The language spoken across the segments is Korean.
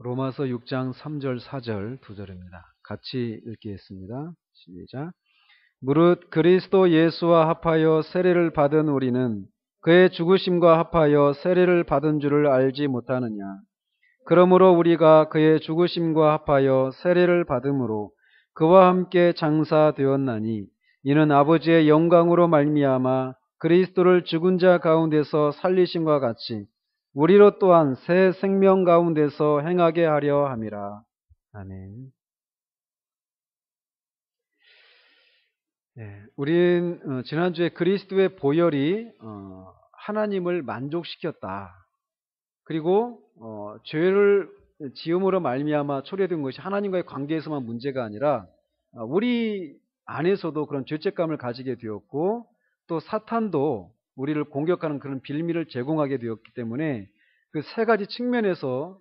로마서 6장 3절 4절 두 절입니다. 같이 읽겠습니다. 시작. 무릇 그리스도 예수와 합하여 세례를 받은 우리는 그의 죽으심과 합하여 세례를 받은 줄을 알지 못하느냐. 그러므로 우리가 그의 죽으심과 합하여 세례를 받음으로 그와 함께 장사되었나니 이는 아버지의 영광으로 말미암아 그리스도를 죽은 자 가운데서 살리심과 같이 우리로 또한 새 생명 가운데서 행하게 하려 함이라. 아멘. 네, 우린 지난주에 그리스도의 보혈이 하나님을 만족시켰다. 그리고 죄를 지음으로 말미암아 초래된 것이 하나님과의 관계에서만 문제가 아니라 우리 안에서도 그런 죄책감을 가지게 되었고 또 사탄도 우리를 공격하는 그런 빌미를 제공하게 되었기 때문에 그 세 가지 측면에서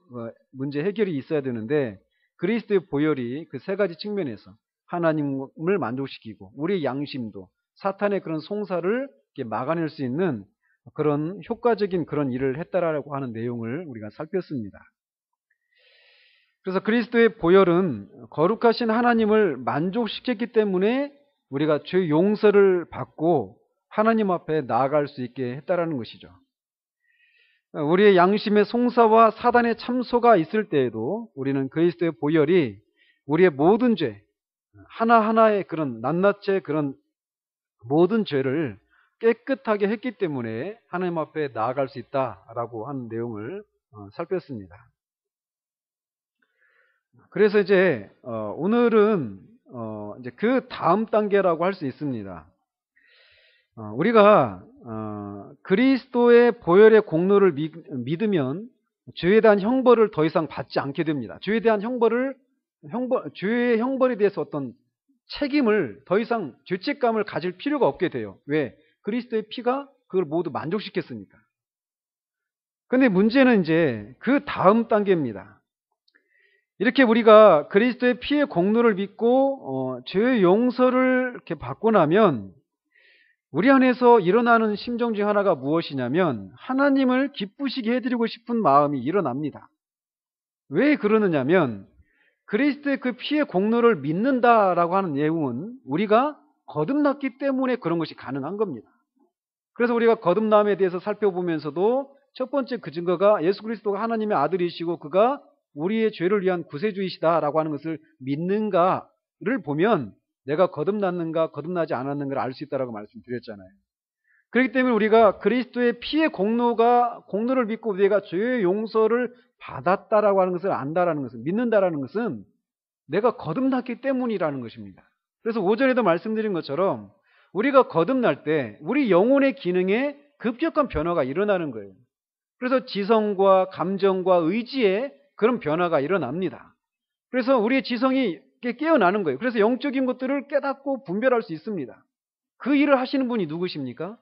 문제 해결이 있어야 되는데 그리스도의 보혈이 그 세 가지 측면에서 하나님을 만족시키고 우리의 양심도 사탄의 그런 송사를 막아낼 수 있는 그런 효과적인 그런 일을 했다라고 하는 내용을 우리가 살폈습니다. 그래서 그리스도의 보혈은 거룩하신 하나님을 만족시켰기 때문에 우리가 죄 용서를 받고 하나님 앞에 나아갈 수 있게 했다라는 것이죠. 우리의 양심의 송사와 사단의 참소가 있을 때에도 우리는 그리스도의 보혈이 우리의 모든 죄, 하나하나의 그런 낱낱의 그런 모든 죄를 깨끗하게 했기 때문에 하나님 앞에 나아갈 수 있다라고 하는 내용을 살폈습니다. 그래서 이제 오늘은 이제 그 다음 단계라고 할 수 있습니다. 우리가 그리스도의 보혈의 공로를 믿으면 죄에 대한 형벌을 더 이상 받지 않게 됩니다. 죄에 대한 죄의 형벌에 대해서 어떤 책임을 더 이상 죄책감을 가질 필요가 없게 돼요. 왜? 그리스도의 피가 그걸 모두 만족시켰으니까. 근데 문제는 이제 그 다음 단계입니다. 이렇게 우리가 그리스도의 피의 공로를 믿고 죄의 용서를 이렇게 받고 나면 우리 안에서 일어나는 심정 중 하나가 무엇이냐면 하나님을 기쁘시게 해드리고 싶은 마음이 일어납니다. 왜 그러느냐면 그리스도의 그 피의 공로를 믿는다라고 하는 내용은 우리가 거듭났기 때문에 그런 것이 가능한 겁니다. 그래서 우리가 거듭남에 대해서 살펴보면서도 첫 번째 그 증거가 예수 그리스도가 하나님의 아들이시고 그가 우리의 죄를 위한 구세주이시다라고 하는 것을 믿는가를 보면 내가 거듭났는가 거듭나지 않았는가를 알 수 있다라고 말씀드렸잖아요. 그렇기 때문에 우리가 그리스도의 피의 공로를 믿고 우리가 죄의 용서를 받았다라고 하는 것을 안다라는 것은 믿는다라는 것은 내가 거듭났기 때문이라는 것입니다. 그래서 오전에도 말씀드린 것처럼 우리가 거듭날 때 우리 영혼의 기능에 급격한 변화가 일어나는 거예요. 그래서 지성과 감정과 의지에 그런 변화가 일어납니다. 그래서 우리의 지성이 깨어나는 거예요. 그래서 영적인 것들을 깨닫고 분별할 수 있습니다. 그 일을 하시는 분이 누구십니까?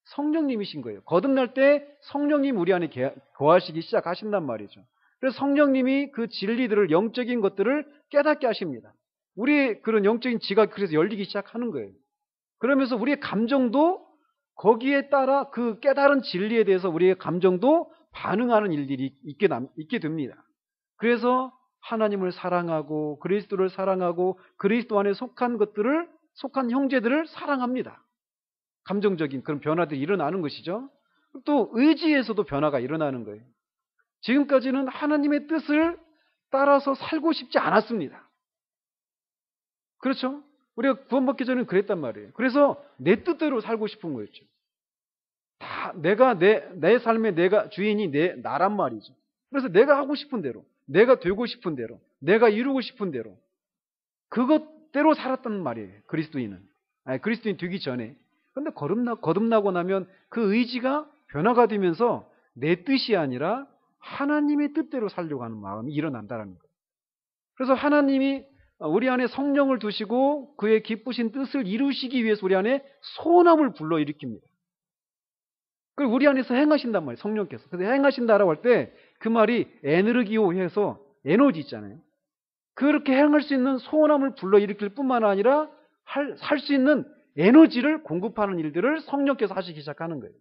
성령님이신 거예요. 거듭날 때 성령님 우리 안에 거하시기 시작하신단 말이죠. 그래서 성령님이 그 진리들을 영적인 것들을 깨닫게 하십니다. 우리의 그런 영적인 지각이 그래서 열리기 시작하는 거예요. 그러면서 우리의 감정도 거기에 따라 그 깨달은 진리에 대해서 우리의 감정도 반응하는 일들이 있게 됩니다. 그래서 하나님을 사랑하고 그리스도를 사랑하고 그리스도 안에 속한 형제들을 사랑합니다. 감정적인 그런 변화들이 일어나는 것이죠. 또 의지에서도 변화가 일어나는 거예요. 지금까지는 하나님의 뜻을 따라서 살고 싶지 않았습니다. 그렇죠? 우리가 구원받기 전에는 그랬단 말이에요. 그래서 내 뜻대로 살고 싶은 거였죠. 다 내가 내 삶의 내가 주인이 나란 말이죠. 그래서 내가 하고 싶은 대로, 내가 되고 싶은 대로, 내가 이루고 싶은 대로 그것대로 살았단 말이에요. 그리스도인은. 그리스도인 되기 전에. 근데 거듭나고 나면 그 의지가 변화가 되면서 내 뜻이 아니라 하나님의 뜻대로 살려고 하는 마음이 일어난다는 거예요. 그래서 하나님이 우리 안에 성령을 두시고 그의 기쁘신 뜻을 이루시기 위해서 우리 안에 소원함을 불러일으킵니다. 그리고 우리 안에서 행하신단 말이에요. 성령께서. 그래서 행하신다라고 할 때 그 말이 에너기오 해서 에너지 있잖아요. 그렇게 행할 수 있는 소원함을 불러일으킬 뿐만 아니라 살 수 있는 에너지를 공급하는 일들을 성령께서 하시기 시작하는 거예요.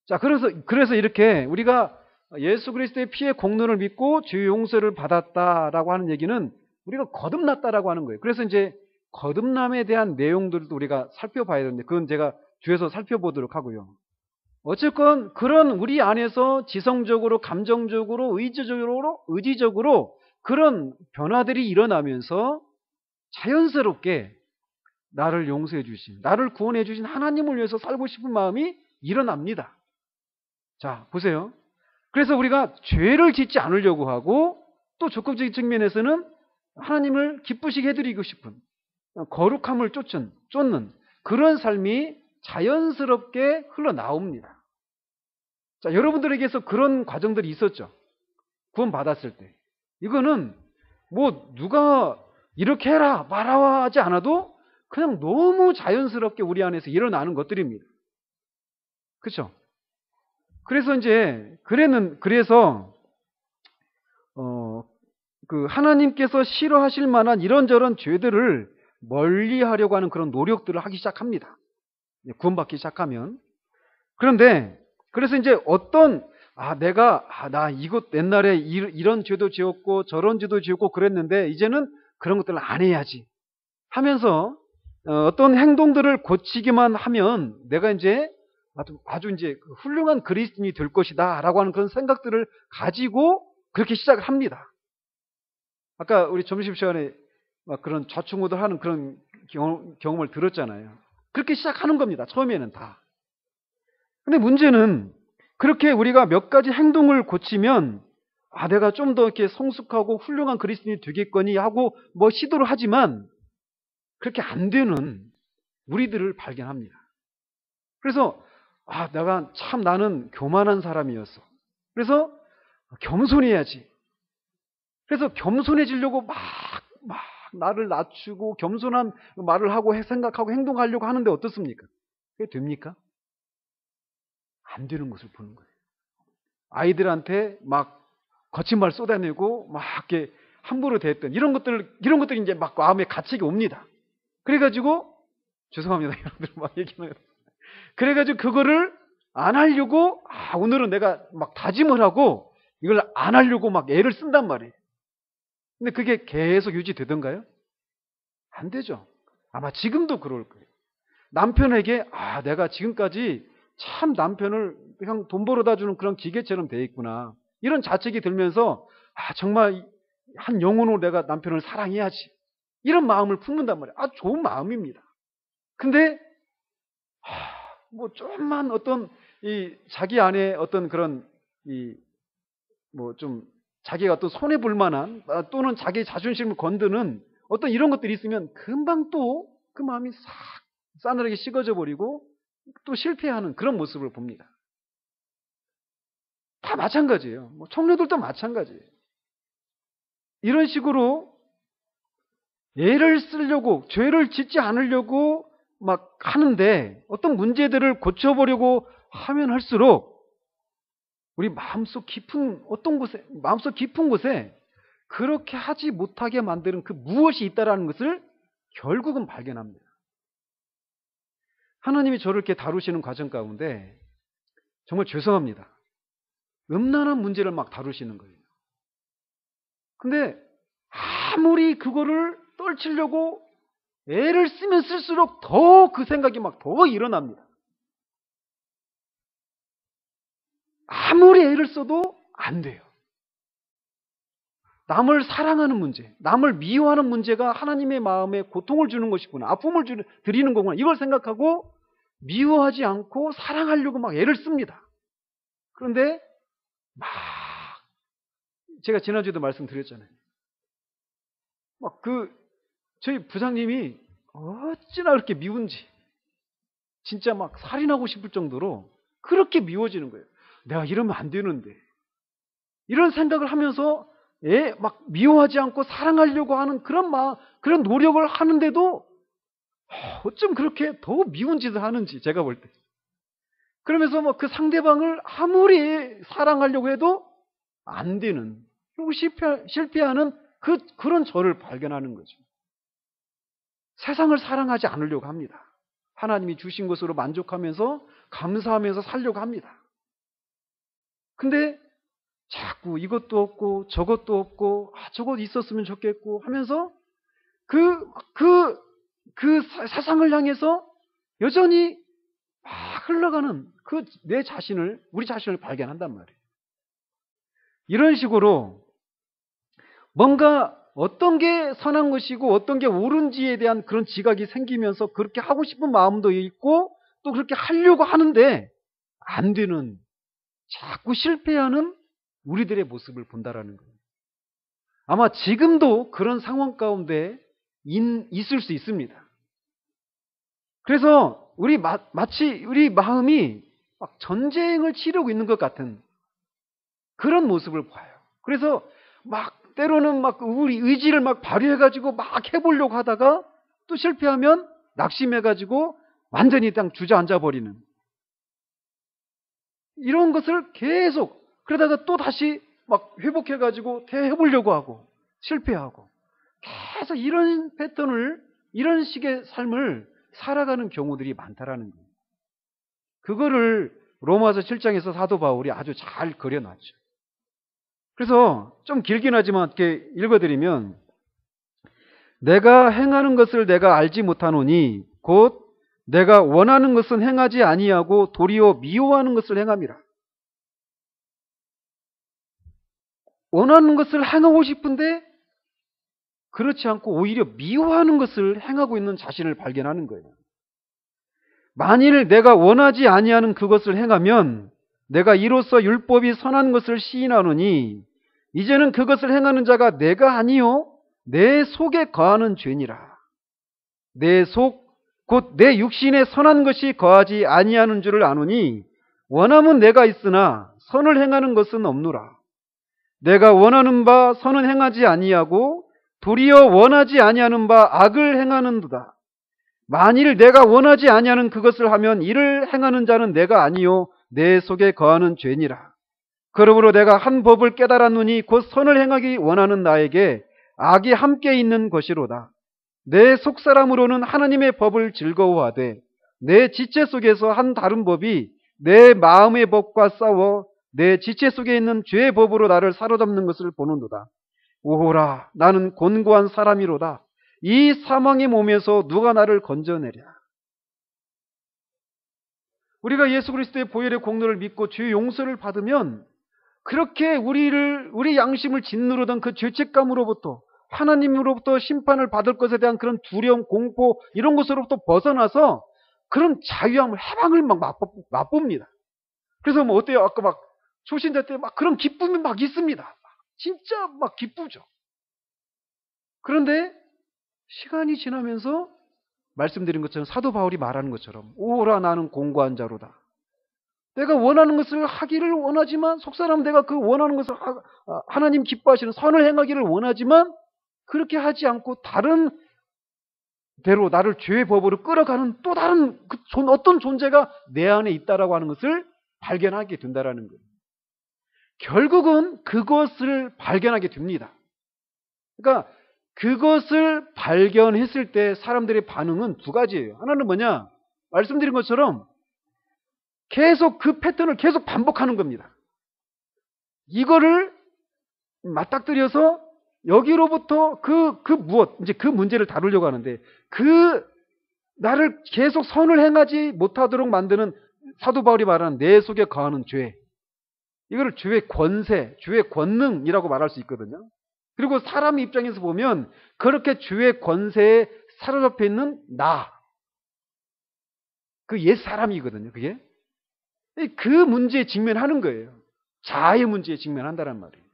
자, 그래서 이렇게 우리가 예수 그리스도의 피의 공로를 믿고 죄 용서를 받았다라고 하는 얘기는 우리가 거듭났다라고 하는 거예요. 그래서 이제 거듭남에 대한 내용들도 우리가 살펴봐야 되는데 그건 제가 뒤에서 살펴보도록 하고요. 어쨌건 그런 우리 안에서 지성적으로, 감정적으로, 의지적으로 그런 변화들이 일어나면서 자연스럽게 나를 용서해 주신, 나를 구원해 주신 하나님을 위해서 살고 싶은 마음이 일어납니다. 자, 보세요. 그래서 우리가 죄를 짓지 않으려고 하고 또 적극적인 측면에서는 하나님을 기쁘시게 해드리고 싶은 거룩함을 쫓는 그런 삶이 자연스럽게 흘러나옵니다. 자, 여러분들에게서 그런 과정들이 있었죠. 구원 받았을 때. 이거는 뭐 누가 이렇게 해라 말아와 하지 않아도 그냥 너무 자연스럽게 우리 안에서 일어나는 것들입니다. 그렇죠? 그래서 이제 그래서 그 하나님께서 싫어하실 만한 이런저런 죄들을 멀리하려고 하는 그런 노력들을 하기 시작합니다. 구원받기 시작하면. 그런데 그래서 이제 나 이것 옛날에 이런 죄도 지었고 저런 죄도 지었고 그랬는데 이제는 그런 것들을 안 해야지 하면서 어떤 행동들을 고치기만 하면 내가 이제 아주 이제 훌륭한 그리스도인이 될 것이다라고 하는 그런 생각들을 가지고 그렇게 시작을 합니다. 아까 우리 점심시간에 막 그런 좌충우돌하는 그런 경험을 들었잖아요. 그렇게 시작하는 겁니다. 처음에는 다. 근데 문제는 그렇게 우리가 몇 가지 행동을 고치면 내가 좀 더 이렇게 성숙하고 훌륭한 그리스도인이 되겠거니 하고 뭐 시도를 하지만 그렇게 안 되는 우리들을 발견합니다. 그래서 나는 교만한 사람이었어. 그래서 겸손해야지. 그래서 겸손해지려고 막 나를 낮추고 겸손한 말을 하고 생각하고 행동하려고 하는데 어떻습니까? 그게 됩니까? 안 되는 것을 보는 거예요. 아이들한테 막 거친 말 쏟아내고 막 이렇게 함부로 대했던 이런 것들이 이제 막 마음에 갇히게 옵니다. 그래가지고 죄송합니다. 여러분들 막 얘기는 그래가지고 그거를 안 하려고 오늘은 내가 막 다짐을 하고 이걸 안 하려고 막 애를 쓴단 말이에요. 근데 그게 계속 유지되던가요? 안 되죠. 아마 지금도 그럴 거예요. 남편에게 내가 지금까지 참 남편을 그냥 돈 벌어다 주는 그런 기계처럼 돼 있구나. 이런 자책이 들면서 정말 한 영혼으로 내가 남편을 사랑해야지. 이런 마음을 품는단 말이에요. 좋은 마음입니다. 근데 뭐 좀만 어떤 이 자기 안에 어떤 그런 뭐 좀 자기가 어떤 손해 볼 만한 또는 자기 자존심을 건드는 어떤 이런 것들이 있으면 금방 또 그 마음이 싹 싸늘하게 식어져 버리고 또 실패하는 그런 모습을 봅니다. 다 마찬가지예요. 뭐 청년들도 마찬가지예요. 이런 식으로 애를 쓰려고 죄를 짓지 않으려고 막 하는데 어떤 문제들을 고쳐보려고 하면 할수록 우리 마음속 깊은 곳에 그렇게 하지 못하게 만드는 그 무엇이 있다라는 것을 결국은 발견합니다. 하나님이 저를 이렇게 다루시는 과정 가운데 정말 죄송합니다. 음란한 문제를 막 다루시는 거예요. 근데 아무리 그거를 떨치려고 애를 쓰면 쓸수록 더 그 생각이 막 더 일어납니다. 아무리 애를 써도 안 돼요. 남을 사랑하는 문제, 남을 미워하는 문제가 하나님의 마음에 고통을 주는 것이구나. 아픔을 드리는 거구나. 이걸 생각하고 미워하지 않고 사랑하려고 막 애를 씁니다. 그런데 막 제가 지난주에도 말씀드렸잖아요. 막 저희 부장님이 어찌나 그렇게 미운지 진짜 막 살인하고 싶을 정도로 그렇게 미워지는 거예요. 내가 이러면 안 되는데. 이런 생각을 하면서 막 미워하지 않고 사랑하려고 하는 그런 노력을 하는데도 어쩜 그렇게 더 미운 짓을 하는지 제가 볼 때. 그러면서 뭐 그 상대방을 아무리 사랑하려고 해도 안 되는, 그리고 실패하는 그런 저를 발견하는 거죠. 세상을 사랑하지 않으려고 합니다. 하나님이 주신 것으로 만족하면서 감사하면서 살려고 합니다. 근데 자꾸 이것도 없고 저것도 없고 저것 있었으면 좋겠고 하면서 사상을 향해서 여전히 막 흘러가는 우리 자신을 발견한단 말이에요. 이런 식으로 뭔가 어떤 게 선한 것이고 어떤 게 옳은지에 대한 그런 지각이 생기면서 그렇게 하고 싶은 마음도 있고 또 그렇게 하려고 하는데 안 되는, 자꾸 실패하는 우리들의 모습을 본다라는 거예요. 아마 지금도 그런 상황 가운데 있을 수 있습니다. 그래서 마치 우리 마음이 막 전쟁을 치르고 있는 것 같은 그런 모습을 봐요. 그래서 막 때로는 막 우리 의지를 막 발휘해가지고 막 해보려고 하다가 또 실패하면 낙심해가지고 완전히 딱 주저앉아 버리는 이런 것을 계속, 그러다가 또 다시 막 회복해가지고 해보려고 하고 실패하고 계속 이런 패턴을, 이런 식의 삶을 살아가는 경우들이 많다라는 거예요. 그거를 로마서 7장에서 사도 바울이 아주 잘 그려놨죠. 그래서 좀 길긴 하지만 이렇게 읽어드리면, 내가 행하는 것을 내가 알지 못하노니 곧 내가 원하는 것은 행하지 아니하고 도리어 미워하는 것을 행함이라. 원하는 것을 행하고 싶은데 그렇지 않고 오히려 미워하는 것을 행하고 있는 자신을 발견하는 거예요. 만일 내가 원하지 아니하는 그것을 행하면 내가 이로써 율법이 선한 것을 시인하노니 이제는 그것을 행하는 자가 내가 아니요 내 속에 거하는 죄니라. 내 속 곧 내 육신에 선한 것이 거하지 아니하는 줄을 아노니 원함은 내가 있으나 선을 행하는 것은 없노라. 내가 원하는 바 선은 행하지 아니하고 도리어 원하지 아니하는 바 악을 행하는도다. 만일 내가 원하지 아니하는 그것을 하면 이를 행하는 자는 내가 아니요 내 속에 거하는 죄니라. 그러므로 내가 한 법을 깨달았노니 곧 선을 행하기 원하는 나에게 악이 함께 있는 것이로다. 내 속사람으로는 하나님의 법을 즐거워하되 내 지체 속에서 한 다른 법이 내 마음의 법과 싸워 내 지체 속에 있는 죄의 법으로 나를 사로잡는 것을 보는도다. 오호라, 나는 곤고한 사람이로다. 이 사망의 몸에서 누가 나를 건져내랴. 우리가 예수 그리스도의 보혈의 공로를 믿고 죄의 용서를 받으면 그렇게 우리 양심을 짓누르던 그 죄책감으로부터, 하나님으로부터 심판을 받을 것에 대한 그런 두려움, 공포 이런 것으로부터 벗어나서 그런 자유함을, 해방을 막 맛봅니다. 그래서 뭐 어때요? 아까 막 초신자 때 막 그런 기쁨이 막 있습니다. 진짜 막 기쁘죠. 그런데 시간이 지나면서 말씀드린 것처럼 사도 바울이 말하는 것처럼 오라, 나는 공고한 자로다. 내가 원하는 것을 하기를 원하지만, 속사람 내가 그 원하는 것을 하나님 기뻐하시는 선을 행하기를 원하지만 그렇게 하지 않고 다른 대로 나를 죄의 법으로 끌어가는 또 다른 어떤 존재가 내 안에 있다라고 하는 것을 발견하게 된다라는 거예요. 결국은 그것을 발견하게 됩니다. 그러니까 그것을 발견했을 때 사람들의 반응은 두 가지예요. 하나는 뭐냐? 말씀드린 것처럼 계속 그 패턴을 계속 반복하는 겁니다. 이거를 맞닥뜨려서 여기로부터 이제 그 문제를 다루려고 하는데, 나를 계속 선을 행하지 못하도록 만드는 사도 바울이 말하는 내 속에 거하는 죄. 이거를 죄의 권세, 죄의 권능이라고 말할 수 있거든요. 그리고 사람 입장에서 보면 그렇게 죄의 권세에 사로잡혀 있는 그 옛 사람이거든요, 그게. 그 문제에 직면하는 거예요. 자아의 문제에 직면한다란 말이에요.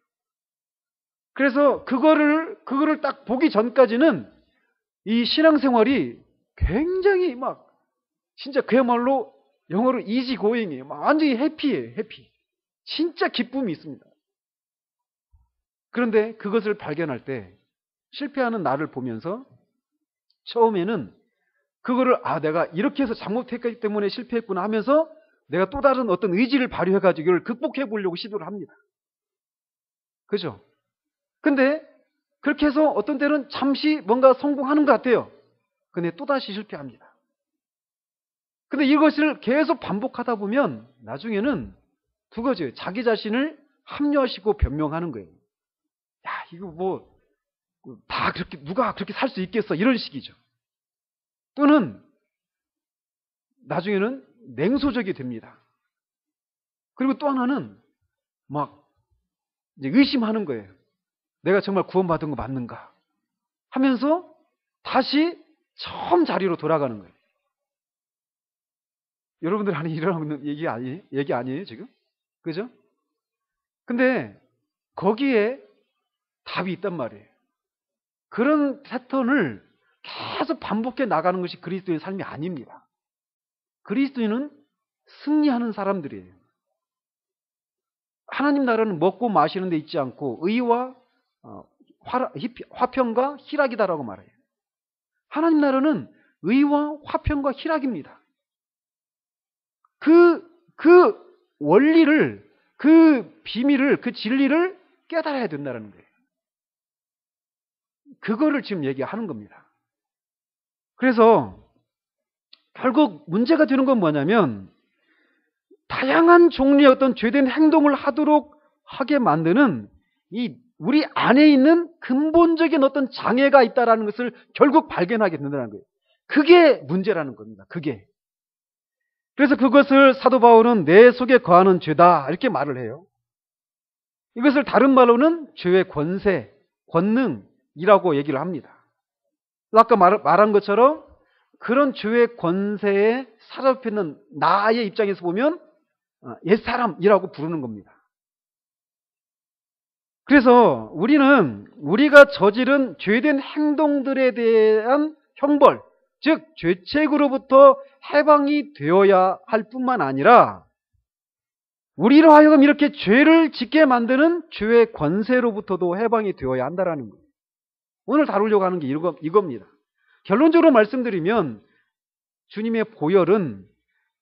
그래서 그거를 딱 보기 전까지는 이 신앙생활이 굉장히 막 진짜 그야말로 영어로 이지 고잉이에요. 막 완전히 해피예요, 해피. 진짜 기쁨이 있습니다. 그런데 그것을 발견할 때 실패하는 나를 보면서 처음에는 그거를 내가 이렇게 해서 잘못했기 때문에 실패했구나 하면서 내가 또 다른 어떤 의지를 발휘해가지고 이걸 극복해 보려고 시도를 합니다. 그죠? 근데 그렇게 해서 어떤 때는 잠시 뭔가 성공하는 것 같아요. 근데 또다시 실패합니다. 근데 이것을 계속 반복하다 보면 나중에는 두 가지예요. 자기 자신을 합리화시키고 변명하는 거예요. 야, 이거 뭐 다 그렇게 누가 그렇게 살 수 있겠어 이런 식이죠. 또는 나중에는 냉소적이 됩니다. 그리고 또 하나는 막 이제 의심하는 거예요. 내가 정말 구원받은 거 맞는가 하면서 다시 처음 자리로 돌아가는 거예요. 여러분들 아니 일어나는 얘기 아니에요 지금? 그죠? 근데 거기에 답이 있단 말이에요. 그런 패턴을 계속 반복해 나가는 것이 그리스도의 삶이 아닙니다. 그리스도인은 승리하는 사람들이에요. 하나님 나라는 먹고 마시는 데 있지 않고 의와 화평과 희락이다라고 말해요. 하나님 나라는 의와 화평과 희락입니다. 그 원리를, 그 비밀을, 그 진리를 깨달아야 된다는 거예요. 그거를 지금 얘기하는 겁니다. 그래서 결국 문제가 되는 건 뭐냐면 다양한 종류의 어떤 죄된 행동을 하게 만드는 이 우리 안에 있는 근본적인 어떤 장애가 있다라는 것을 결국 발견하게 된다는 거예요. 그게 문제라는 겁니다. 그게. 그래서 그것을 사도 바울은 내 속에 거하는 죄다 이렇게 말을 해요. 이것을 다른 말로는 죄의 권세, 권능이라고 얘기를 합니다. 아까 말한 것처럼 그런 죄의 권세에 사로잡히는 나의 입장에서 보면 옛사람이라고 부르는 겁니다. 그래서 우리가 저지른 죄된 행동들에 대한 형벌, 즉 죄책으로부터 해방이 되어야 할 뿐만 아니라 우리로 하여금 이렇게 죄를 짓게 만드는 죄의 권세로부터도 해방이 되어야 한다는 거예요. 오늘 다루려고 하는 게 이겁니다. 결론적으로 말씀드리면 주님의 보혈은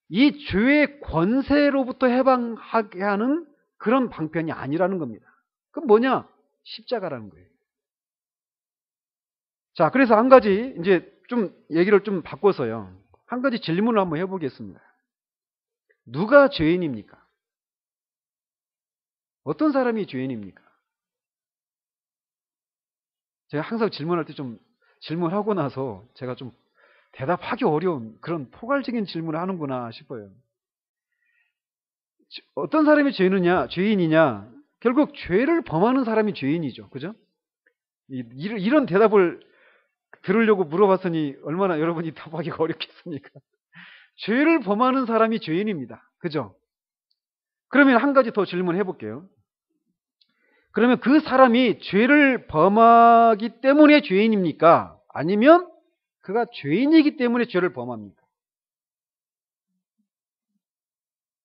이 죄의 권세로부터 해방하게 하는 그런 방편이 아니라는 겁니다. 그건 뭐냐? 십자가라는 거예요. 자, 그래서 한 가지 이제 좀 얘기를 좀 바꿔서요. 한 가지 질문을 한번 해보겠습니다. 누가 죄인입니까? 어떤 사람이 죄인입니까? 제가 항상 질문할 때 좀 질문하고 나서 제가 좀 대답하기 어려운 그런 포괄적인 질문을 하는구나 싶어요. 어떤 사람이 죄인이냐? 결국 죄를 범하는 사람이 죄인이죠. 그죠? 이런 대답을 들으려고 물어봤으니 얼마나 여러분이 답하기가 어렵겠습니까? 죄를 범하는 사람이 죄인입니다. 그죠? 그러면 한 가지 더 질문해 볼게요. 그러면 그 사람이 죄를 범하기 때문에 죄인입니까? 아니면 그가 죄인이기 때문에 죄를 범합니까?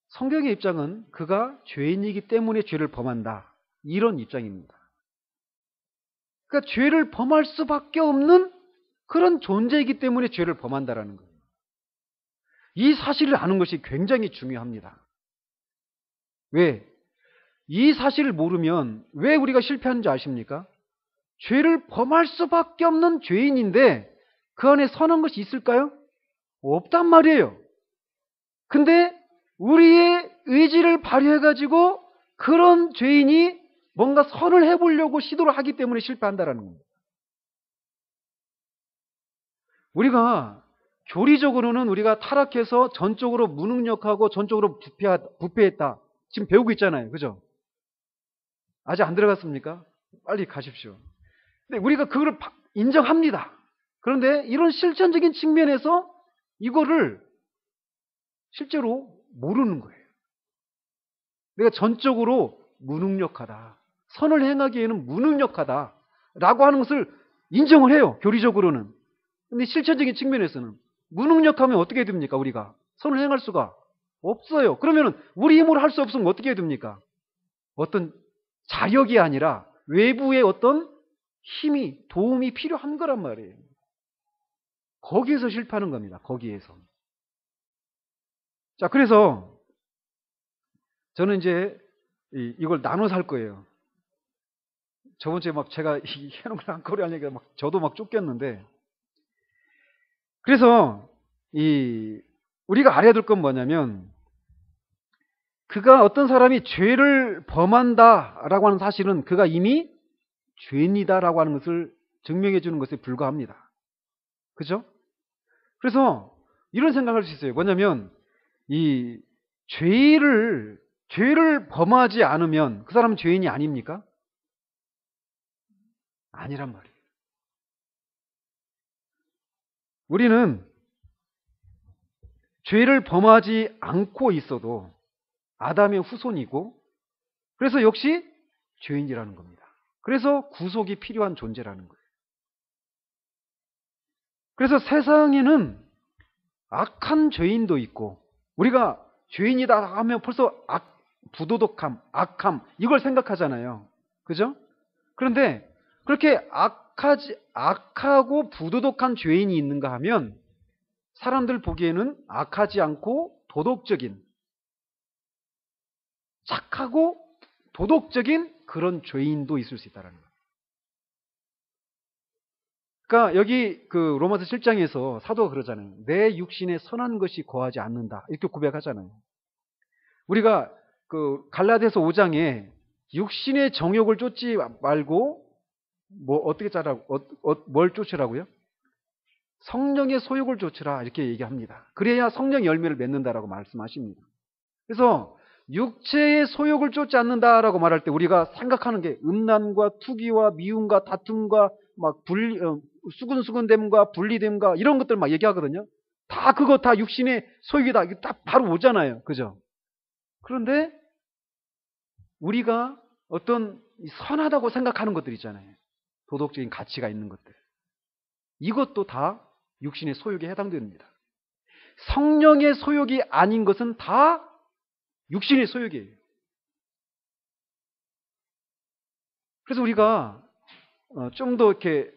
성경의 입장은 그가 죄인이기 때문에 죄를 범한다. 이런 입장입니다. 그러니까 죄를 범할 수밖에 없는 그런 존재이기 때문에 죄를 범한다라는 거예요. 이 사실을 아는 것이 굉장히 중요합니다. 왜? 이 사실을 모르면 왜 우리가 실패하는지 아십니까? 죄를 범할 수밖에 없는 죄인인데 그 안에 선한 것이 있을까요? 없단 말이에요. 근데 우리의 의지를 발휘해가지고 그런 죄인이 뭔가 선을 해보려고 시도를 하기 때문에 실패한다는 겁니다. 우리가 교리적으로는 우리가 타락해서 전적으로 무능력하고 전적으로 부패했다. 지금 배우고 있잖아요. 그죠? 아직 안 들어갔습니까? 빨리 가십시오. 근데 우리가 그걸 인정합니다. 그런데 이런 실천적인 측면에서 이거를 실제로 모르는 거예요. 내가 전적으로 무능력하다. 선을 행하기에는 무능력하다. 라고 하는 것을 인정을 해요. 교리적으로는. 근데 실천적인 측면에서는 무능력하면 어떻게 됩니까? 우리가 선을 행할 수가 없어요. 그러면 우리 힘으로 할 수 없으면 어떻게 해야 됩니까? 어떤 자력이 아니라 외부의 어떤 힘이, 도움이 필요한 거란 말이에요. 거기에서 실패하는 겁니다. 거기에서. 자, 그래서 저는 이제 이걸 나눠서 할 거예요. 저번 주에 막 제가 해놓은 걸 한꺼번에 하니까 막 저도 막 쫓겼는데. 그래서 우리가 알아야 될 건 뭐냐면 그가 어떤 사람이 죄를 범한다라고 하는 사실은 그가 이미 죄인이다라고 하는 것을 증명해 주는 것에 불과합니다. 그죠? 그래서 이런 생각을 할 수 있어요. 뭐냐면 이 죄를 범하지 않으면 그 사람은 죄인이 아닙니까? 아니란 말이에요. 우리는 죄를 범하지 않고 있어도 아담의 후손이고 그래서 역시 죄인이라는 겁니다. 그래서 구속이 필요한 존재라는 거예요. 그래서 세상에는 악한 죄인도 있고 우리가 죄인이다 하면 벌써 부도덕함, 악함 이걸 생각하잖아요. 그죠? 그런데 그렇게 악하고 부도덕한 죄인이 있는가 하면 사람들 보기에는 악하지 않고 도덕적인 착하고 도덕적인 그런 죄인도 있을 수 있다는 거예요. 그러니까 여기 그 로마서 7장에서 사도가 그러잖아요. 내 육신에 선한 것이 거하지 않는다. 이렇게 고백하잖아요. 우리가 그 갈라디아서 5장에 육신의 정욕을 쫓지 말고 뭐 어떻게 짜라고 뭘 쫓으라고요? 성령의 소욕을 쫓으라 이렇게 얘기합니다. 그래야 성령 열매를 맺는다라고 말씀하십니다. 그래서 육체의 소욕을 쫓지 않는다라고 말할 때 우리가 생각하는 게 음란과 투기와 미움과 다툼과 막 수근수근됨과 분리됨과 이런 것들 막 얘기하거든요. 다 그거 다 육신의 소욕이다. 이게 딱 바로 오잖아요. 그죠? 그런데 우리가 어떤 선하다고 생각하는 것들 있잖아요. 도덕적인 가치가 있는 것들. 이것도 다 육신의 소욕에 해당됩니다. 성령의 소욕이 아닌 것은 다 육신의 소욕이에요. 그래서 우리가 좀 더 이렇게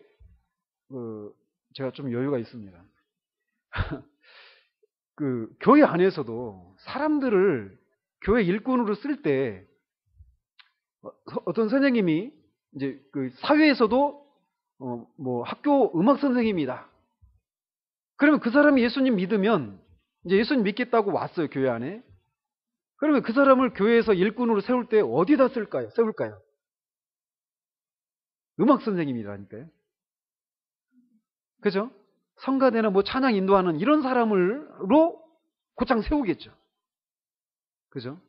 제가 좀 여유가 있습니다. 그 교회 안에서도 사람들을 교회 일꾼으로 쓸 때 어떤 선생님이 이제 그 사회에서도 뭐 학교 음악 선생님이다. 그러면 그 사람이 예수님 믿으면 이제 예수님 믿겠다고 왔어요, 교회 안에. 그러면 그 사람을 교회에서 일꾼으로 세울 때 어디다 세울까요? 음악 선생님이라니까요. 그죠? 성가대나 뭐 찬양 인도하는 이런 사람으로 곧장 세우겠죠. 그죠?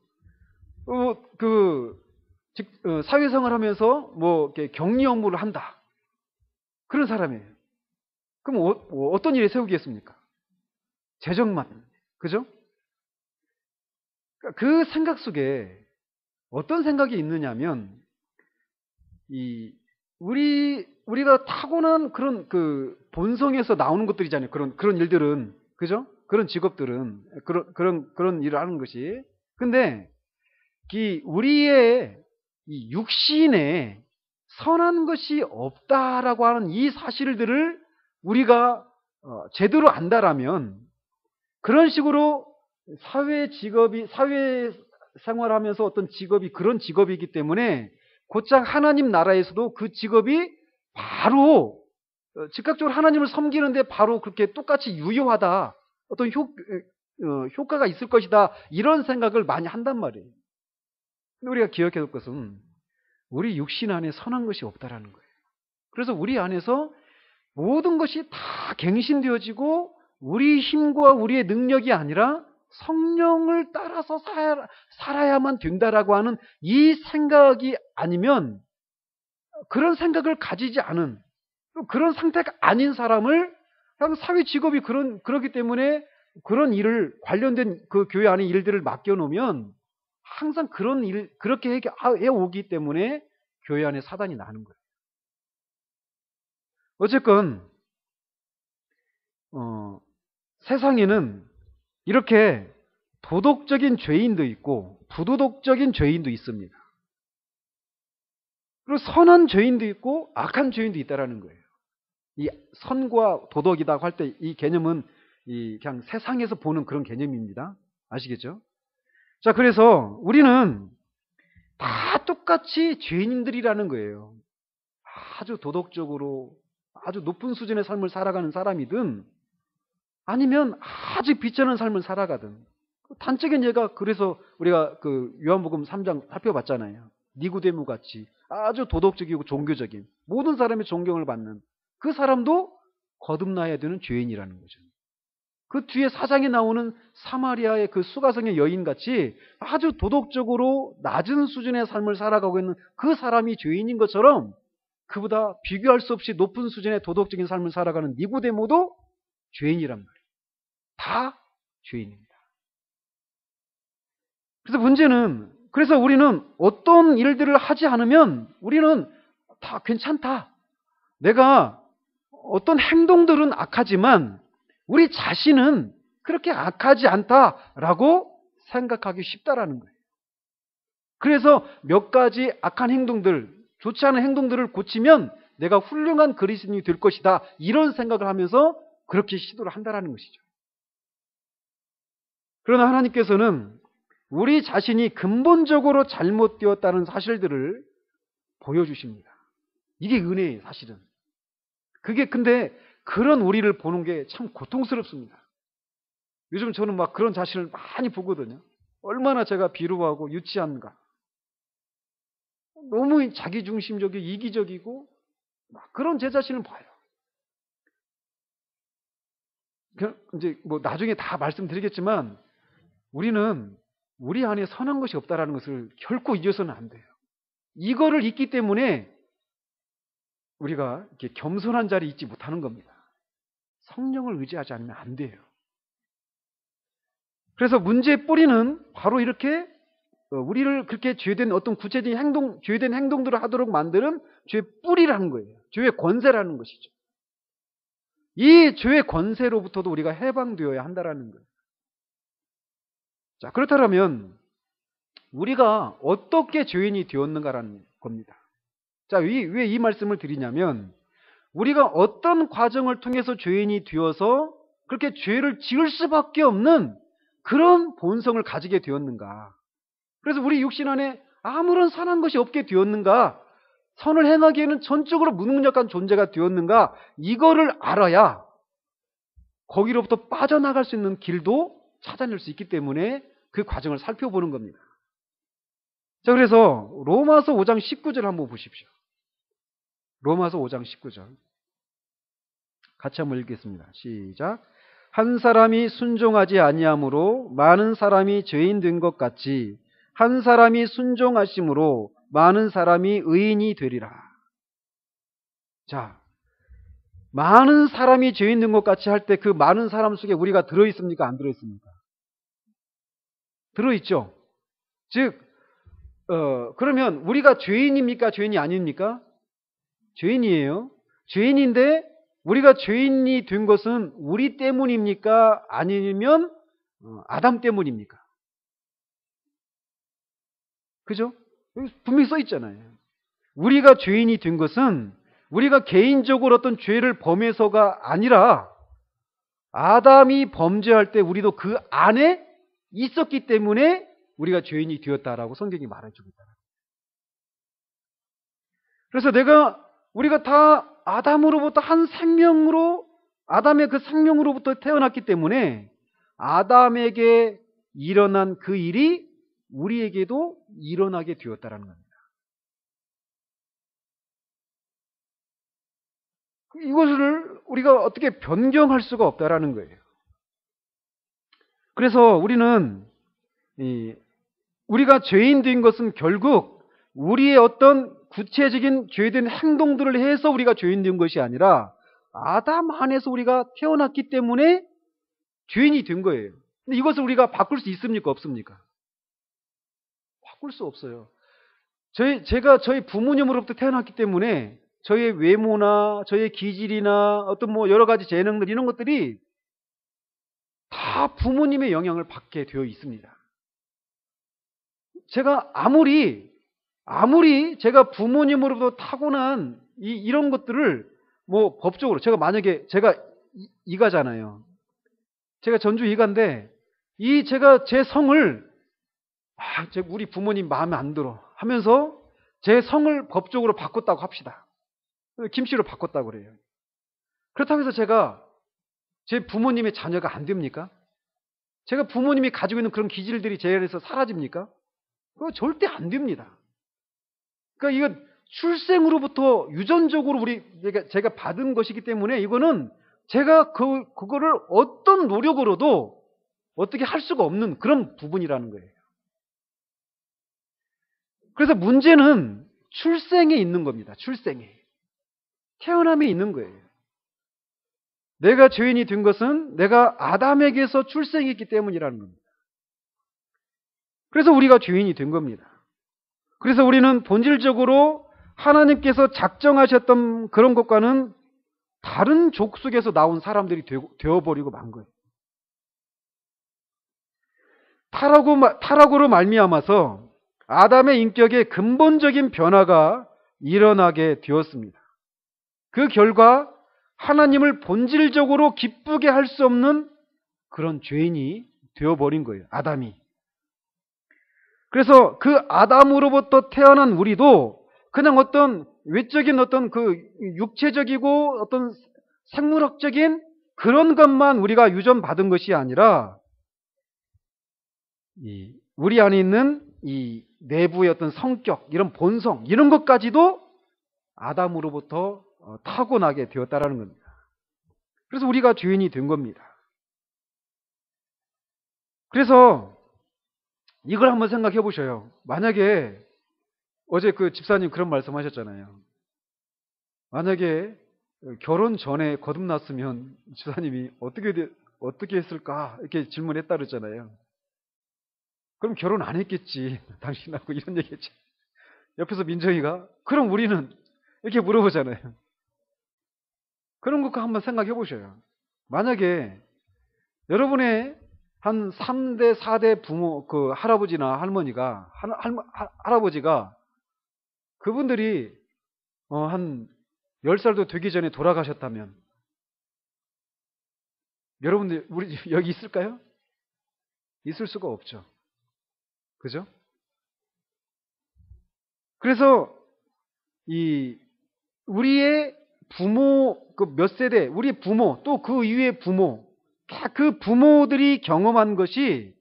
사회생활 하면서 뭐 이렇게 격리 업무를 한다. 그런 사람이에요. 그럼 어떤 일에 세우겠습니까? 재정만. 그죠? 그 생각 속에 어떤 생각이 있느냐면 우리가 타고난 그런 그 본성에서 나오는 것들이잖아요. 그런 일들은. 그죠? 그런 직업들은 그런 일을 하는 것이. 근데 우리의 이 육신에 선한 것이 없다라고 하는 이 사실들을 우리가 제대로 안다라면 그런 식으로 사회 생활하면서 어떤 직업이 그런 직업이기 때문에 곧장 하나님 나라에서도 그 직업이 바로 즉각적으로 하나님을 섬기는데 바로 그렇게 똑같이 유효하다. 어떤 효과가 있을 것이다. 이런 생각을 많이 한단 말이에요. 근데 우리가 기억해야 될 것은 우리 육신 안에 선한 것이 없다라는 거예요. 그래서 우리 안에서 모든 것이 다 갱신되어지고 우리 힘과 우리의 능력이 아니라 성령을 따라서 살아야만 된다라고 하는 이 생각이 아니면 그런 생각을 가지지 않은 그런 상태가 아닌 사람을 그냥 사회 직업이 그러기 때문에 그런 일을 관련된 그 교회 안에 일들을 맡겨놓으면 항상 그렇게 해오기 때문에 교회 안에 사단이 나는 거예요. 어쨌건 세상에는 이렇게 도덕적인 죄인도 있고 부도덕적인 죄인도 있습니다. 그리고 선한 죄인도 있고 악한 죄인도 있다라는 거예요. 이 선과 도덕이다 할 때 이 개념은 그냥 세상에서 보는 그런 개념입니다. 아시겠죠? 자, 그래서 우리는 다 똑같이 죄인들이라는 거예요. 아주 도덕적으로 아주 높은 수준의 삶을 살아가는 사람이든 아니면 아주 비천한 삶을 살아가든 단적인 예가 그래서 우리가 그 요한복음 3장 살펴봤잖아요. 니고데모 같이 아주 도덕적이고 종교적인 모든 사람의 존경을 받는 그 사람도 거듭나야 되는 죄인이라는 거죠. 그 뒤에 사장에 나오는 사마리아의 그 수가성의 여인같이 아주 도덕적으로 낮은 수준의 삶을 살아가고 있는 그 사람이 죄인인 것처럼 그보다 비교할 수 없이 높은 수준의 도덕적인 삶을 살아가는 니고데모도 죄인이란 말이에요. 다 죄인입니다. 그래서 문제는 그래서 우리는 어떤 일들을 하지 않으면 우리는 다 괜찮다. 내가 어떤 행동들은 악하지만 우리 자신은 그렇게 악하지 않다라고 생각하기 쉽다라는 거예요. 그래서 몇 가지 악한 행동들, 좋지 않은 행동들을 고치면 내가 훌륭한 그리스도인이 될 것이다. 이런 생각을 하면서 그렇게 시도를 한다라는 것이죠. 그러나 하나님께서는 우리 자신이 근본적으로 잘못되었다는 사실들을 보여주십니다. 이게 은혜예요, 사실은. 그게 근데 그런 우리를 보는 게 참 고통스럽습니다. 요즘 저는 막 그런 자신을 많이 보거든요. 얼마나 제가 비루하고 유치한가. 너무 자기중심적이고 이기적이고 막 그런 제 자신을 봐요. 이제 뭐 나중에 다 말씀드리겠지만 우리는 우리 안에 선한 것이 없다라는 것을 결코 잊어서는 안 돼요. 이거를 잊기 때문에 우리가 이렇게 겸손한 자리에 있지 못하는 겁니다. 성령을 의지하지 않으면 안 돼요. 그래서 문제의 뿌리는 바로 이렇게 우리를 그렇게 죄된 어떤 구체적인 행동, 죄된 행동들을 하도록 만드는 죄의 뿌리라는 거예요. 죄의 권세라는 것이죠. 이 죄의 권세로부터도 우리가 해방되어야 한다라는 거예요. 자, 그렇다면 우리가 어떻게 죄인이 되었는가라는 겁니다. 자, 왜 이 말씀을 드리냐면 우리가 어떤 과정을 통해서 죄인이 되어서 그렇게 죄를 지을 수밖에 없는 그런 본성을 가지게 되었는가. 그래서 우리 육신 안에 아무런 선한 것이 없게 되었는가. 선을 행하기에는 전적으로 무능력한 존재가 되었는가. 이거를 알아야 거기로부터 빠져나갈 수 있는 길도 찾아낼 수 있기 때문에 그 과정을 살펴보는 겁니다. 자, 그래서 로마서 5장 19절 한번 보십시오. 로마서 5장 19절. 같이 한번 읽겠습니다. 시작. 한 사람이 순종하지 아니함으로 많은 사람이 죄인 된 것 같이 한 사람이 순종하심으로 많은 사람이 의인이 되리라. 자, 많은 사람이 죄인 된 것 같이 할 때 그 많은 사람 속에 우리가 들어있습니까? 안 들어있습니까? 들어있죠. 즉, 그러면 우리가 죄인입니까? 죄인이 아닙니까? 죄인이에요. 죄인인데 우리가 죄인이 된 것은 우리 때문입니까? 아니면 아담 때문입니까? 그죠? 여기 분명히 써 있잖아요. 우리가 죄인이 된 것은 우리가 개인적으로 어떤 죄를 범해서가 아니라 아담이 범죄할 때 우리도 그 안에 있었기 때문에 우리가 죄인이 되었다라고 성경이 말해주고 있다. 그래서 우리가 다 아담으로부터 한 생명으로 아담의 그 생명으로부터 태어났기 때문에 아담에게 일어난 그 일이 우리에게도 일어나게 되었다라는 겁니다. 이것을 우리가 어떻게 변경할 수가 없다라는 거예요. 그래서 우리는 우리가 죄인 된 것은 결국 우리의 어떤 구체적인 죄된 행동들을 해서 우리가 죄인 된 것이 아니라 아담 안에서 우리가 태어났기 때문에 죄인이 된 거예요. 근데 이것을 우리가 바꿀 수 있습니까? 없습니까? 바꿀 수 없어요. 제가 저희 부모님으로부터 태어났기 때문에 저의 외모나 저의 기질이나 어떤 뭐 여러 가지 재능들 이런 것들이 다 부모님의 영향을 받게 되어 있습니다. 제가 아무리 제가 부모님으로부터 타고난 이런 것들을 뭐 법적으로 제가 만약에 제가 이가잖아요. 제가 전주 이가인데 제가 제 성을 우리 부모님 마음에 안 들어 하면서 제 성을 법적으로 바꿨다고 합시다. 김씨로 바꿨다고 그래요. 그렇다고 해서 제가 제 부모님의 자녀가 안 됩니까? 제가 부모님이 가지고 있는 그런 기질들이 제 안에서 사라집니까? 그거 절대 안 됩니다. 그러니까 이거 출생으로부터 유전적으로 제가 받은 것이기 때문에 이거는 제가 그거를 어떤 노력으로도 어떻게 할 수가 없는 그런 부분이라는 거예요. 그래서 문제는 출생에 있는 겁니다. 출생에. 태어남에 있는 거예요. 내가 죄인이 된 것은 내가 아담에게서 출생했기 때문이라는 겁니다. 그래서 우리가 죄인이 된 겁니다. 그래서 우리는 본질적으로 하나님께서 작정하셨던 그런 것과는 다른 족속에서 나온 사람들이 되어버리고 만 거예요. 타락으로 말미암아서 아담의 인격에 근본적인 변화가 일어나게 되었습니다. 그 결과 하나님을 본질적으로 기쁘게 할 수 없는 그런 죄인이 되어버린 거예요. 아담이. 그래서 그 아담으로부터 태어난 우리도 그냥 어떤 외적인 어떤 그 육체적이고 어떤 생물학적인 그런 것만 우리가 유전받은 것이 아니라 우리 안에 있는 이 내부의 어떤 성격, 이런 본성, 이런 것까지도 아담으로부터 타고나게 되었다라는 겁니다. 그래서 우리가 죄인이 된 겁니다. 그래서 이걸 한번 생각해 보셔요. 만약에 어제 그 집사님 그런 말씀 하셨잖아요. 만약에 결혼 전에 거듭났으면 집사님이 어떻게 했을까? 이렇게 질문했다 그랬잖아요. 그럼 결혼 안 했겠지. 당신하고 이런 얘기했죠. 옆에서 민정이가 그럼 우리는 이렇게 물어보잖아요. 그런 거 한번 생각해 보셔요. 만약에 여러분의 한 3대, 4대 부모, 그 할아버지나 할머니가, 할아버지가 그분들이 한 10살도 되기 전에 돌아가셨다면 여러분들 우리 여기 있을까요? 있을 수가 없죠. 그죠? 그래서 우리의 부모 그 몇 세대, 우리 부모 또 그 이후의 부모 다 그 부모들이 경험한 것이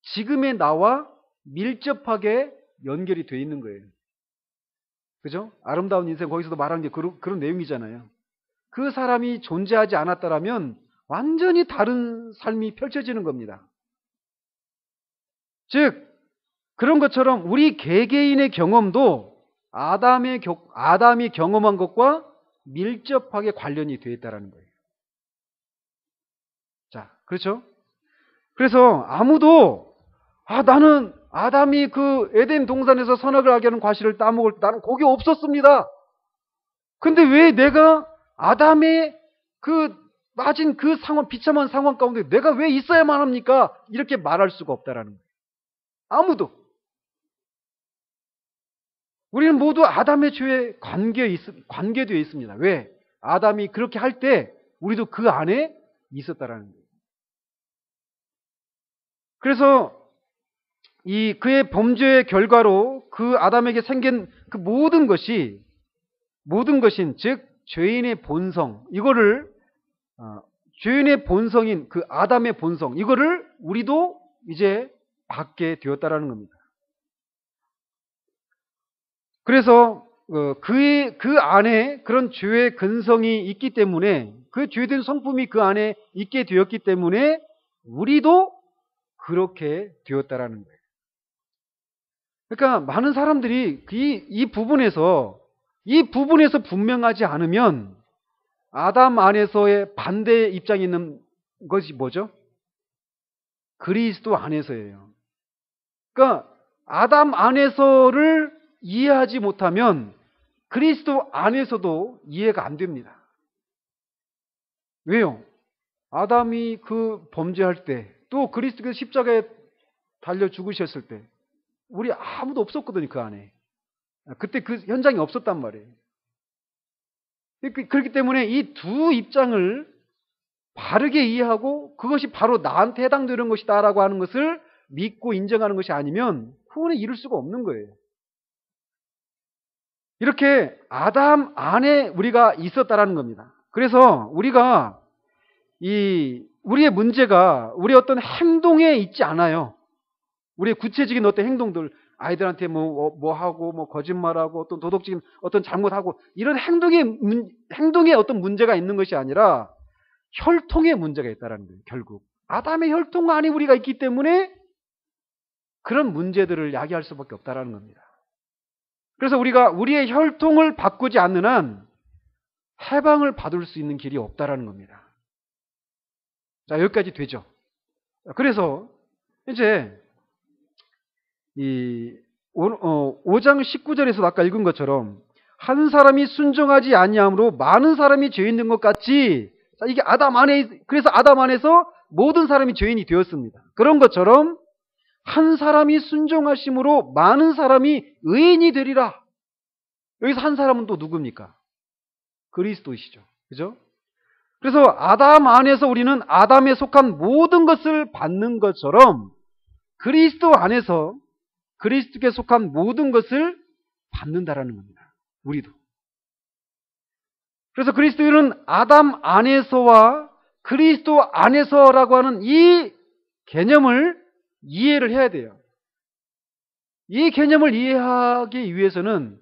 지금의 나와 밀접하게 연결이 돼 있는 거예요. 그죠? 아름다운 인생 거기서도 말하는 게 그런 내용이잖아요. 그 사람이 존재하지 않았다라면 완전히 다른 삶이 펼쳐지는 겁니다. 즉 그런 것처럼 우리 개개인의 경험도 아담이 경험한 것과 밀접하게 관련이 되어 있다는 거예요. 자, 그렇죠? 그래서 아무도 나는 아담이 그 에덴 동산에서 선악을 알게 하는 과실을 따먹을 때 나는 거기 없었습니다. 근데 왜 내가 아담의 그 빠진 그 상황, 비참한 상황 가운데 내가 왜 있어야만 합니까? 이렇게 말할 수가 없다라는 거예요. 아무도. 우리는 모두 아담의 죄에 관계되어 있습니다. 왜? 아담이 그렇게 할 때 우리도 그 안에 있었다라는 거예요. 그래서 그의 범죄의 결과로 그 아담에게 생긴 그 모든 것인 즉 죄인의 본성, 이거를 죄인의 본성인 그 아담의 본성, 이거를 우리도 이제 받게 되었다라는 겁니다. 그래서 그 안에 그런 죄의 근성이 있기 때문에 그 죄된 성품이 그 안에 있게 되었기 때문에 우리도 그렇게 되었다라는 거예요. 그러니까 많은 사람들이 이 부분에서 분명하지 않으면 아담 안에서의 반대 입장이 있는 것이 뭐죠? 그리스도 안에서예요. 그러니까 아담 안에서를 이해하지 못하면 그리스도 안에서도 이해가 안 됩니다. 왜요? 아담이 그 범죄할 때, 또 그리스도께서 십자가에 달려 죽으셨을 때 우리 아무도 없었거든요, 그 안에. 그때 그 현장이 없었단 말이에요. 그렇기 때문에 이 두 입장을 바르게 이해하고 그것이 바로 나한테 해당되는 것이다라고 하는 것을 믿고 인정하는 것이 아니면 구원에 이룰 수가 없는 거예요. 이렇게 아담 안에 우리가 있었다라는 겁니다. 그래서 우리가 우리의 문제가 우리의 어떤 행동에 있지 않아요. 우리의 구체적인 어떤 행동들, 아이들한테 뭐 하고, 뭐 거짓말하고, 어떤 도덕적인 어떤 잘못하고, 이런 행동에 어떤 문제가 있는 것이 아니라 혈통의 문제가 있다는 거예요, 결국. 아담의 혈통 안에 우리가 있기 때문에 그런 문제들을 야기할 수밖에 없다는 겁니다. 그래서 우리가 우리의 혈통을 바꾸지 않는 한 해방을 받을 수 있는 길이 없다는 겁니다. 자, 여기까지 되죠. 그래서 이제 이 5장 19절에서 아까 읽은 것처럼 한 사람이 순종하지 아니함으로 많은 사람이 죄인 된 것 같이, 이게 아담 안에, 그래서 아담 안에서 모든 사람이 죄인이 되었습니다. 그런 것처럼 한 사람이 순종하심으로 많은 사람이 의인이 되리라. 여기서 한 사람은 또 누굽니까? 그리스도이시죠. 그죠? 그래서 아담 안에서 우리는 아담에 속한 모든 것을 받는 것처럼 그리스도 안에서 그리스도께 속한 모든 것을 받는다라는 겁니다. 우리도. 그래서 그리스도인은 아담 안에서와 그리스도 안에서라고 하는 이 개념을 이해를 해야 돼요. 이 개념을 이해하기 위해서는